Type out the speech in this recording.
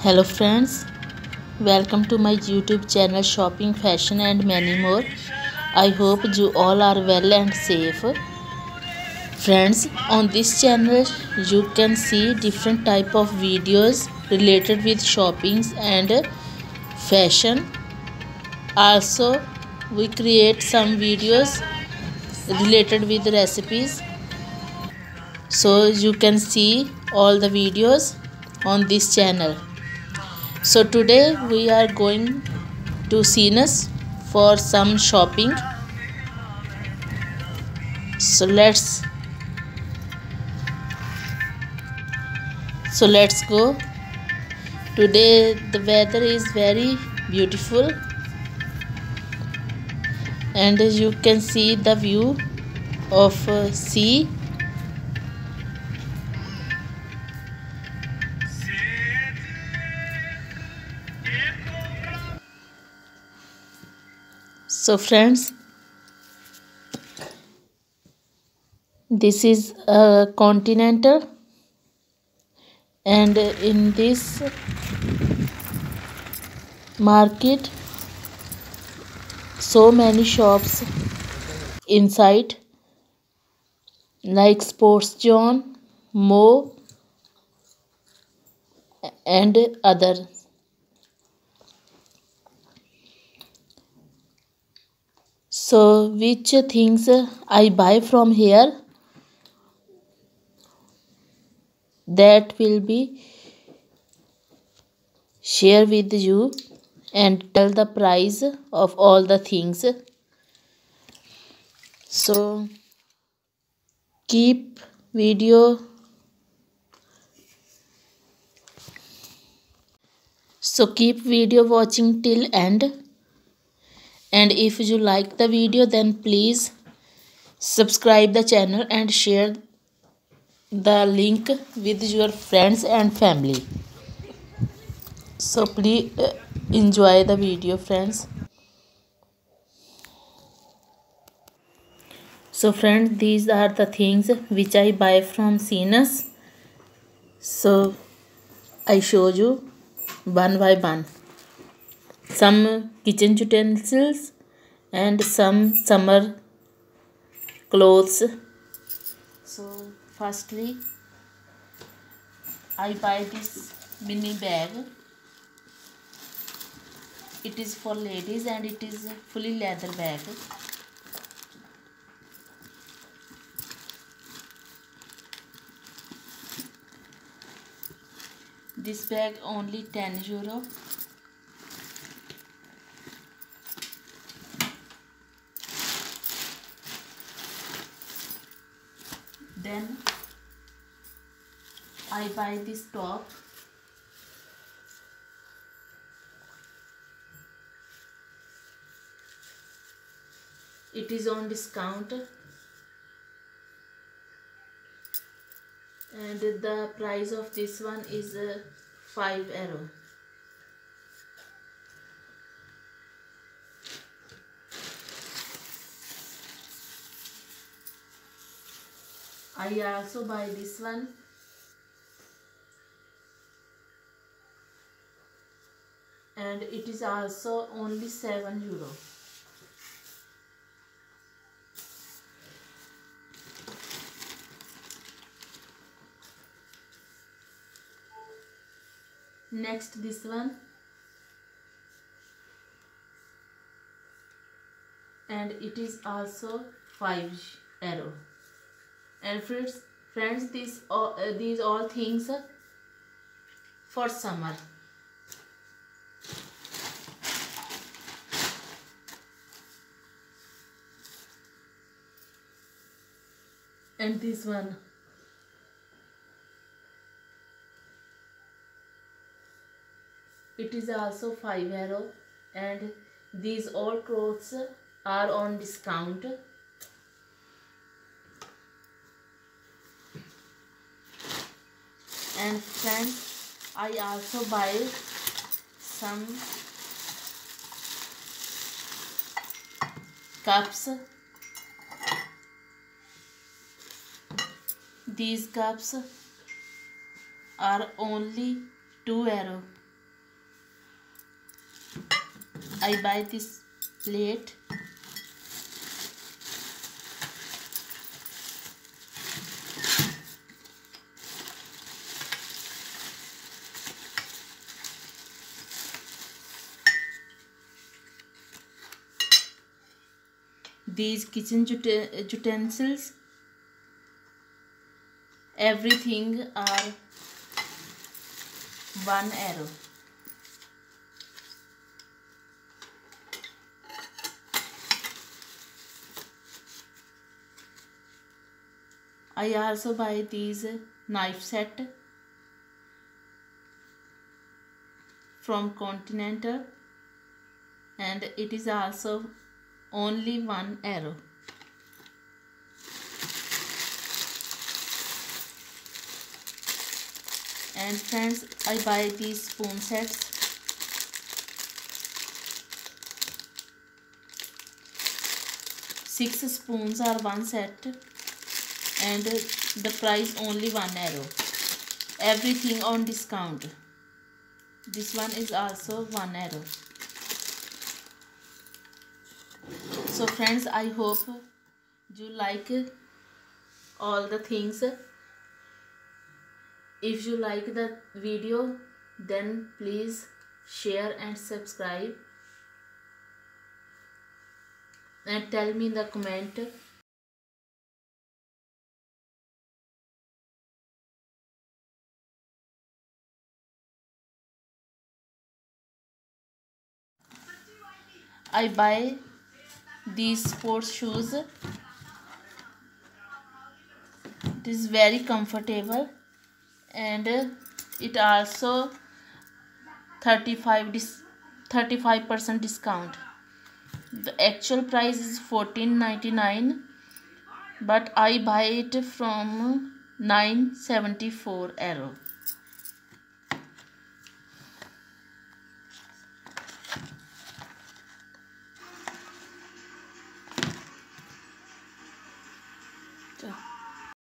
Hello friends, welcome to my YouTube channel Shopping, Fashion and many more. I hope you all are well and safe. Friends, on this channel you can see different type of videos related with shopping and fashion. Also, we create some videos related with recipes. So you can see all the videos on this channel. So today we are going to Sinus for some shopping. So let's go. Today the weather is very beautiful and you can see the view of sea. So friends, this is a continental, and in this market so many shops inside like Sports John, Mo and other. So which things I buy from here, that will be share with you and tell the price of all the things. So keep video watching till end, and if you like the video then please subscribe the channel and share the link with your friends and family. So please enjoy the video friends. So friends, these are the things which I buy from Sinus. So I show you one by one. Some kitchen utensils and some summer clothes. So firstly I buy this mini bag. It is for ladies and it is a fully leather bag. This bag only €10. Then I buy this top. It is on discount and the price of this one is €5. I also buy this one. And it is also only €7. Next this one, and it is also €5. And friends, these all things for summer. And this one, it is also €5, and these all clothes are on discount. And friends, I also buy some cups. These cups are only €2. I buy this plate. These kitchen utensils, everything are €1. I also buy these knife set from Continental, and it is also only €1. And friends, I buy these spoon sets. Six spoons are one set, and the price only €1. Everything on discount. This one is also €1. So friends, I hope you like all the things. If you like the video, then please share and subscribe, and tell me in the comment I buy these sports shoes. It is very comfortable, and it also 35% discount. The actual price is $14.99, but I buy it from €9.74.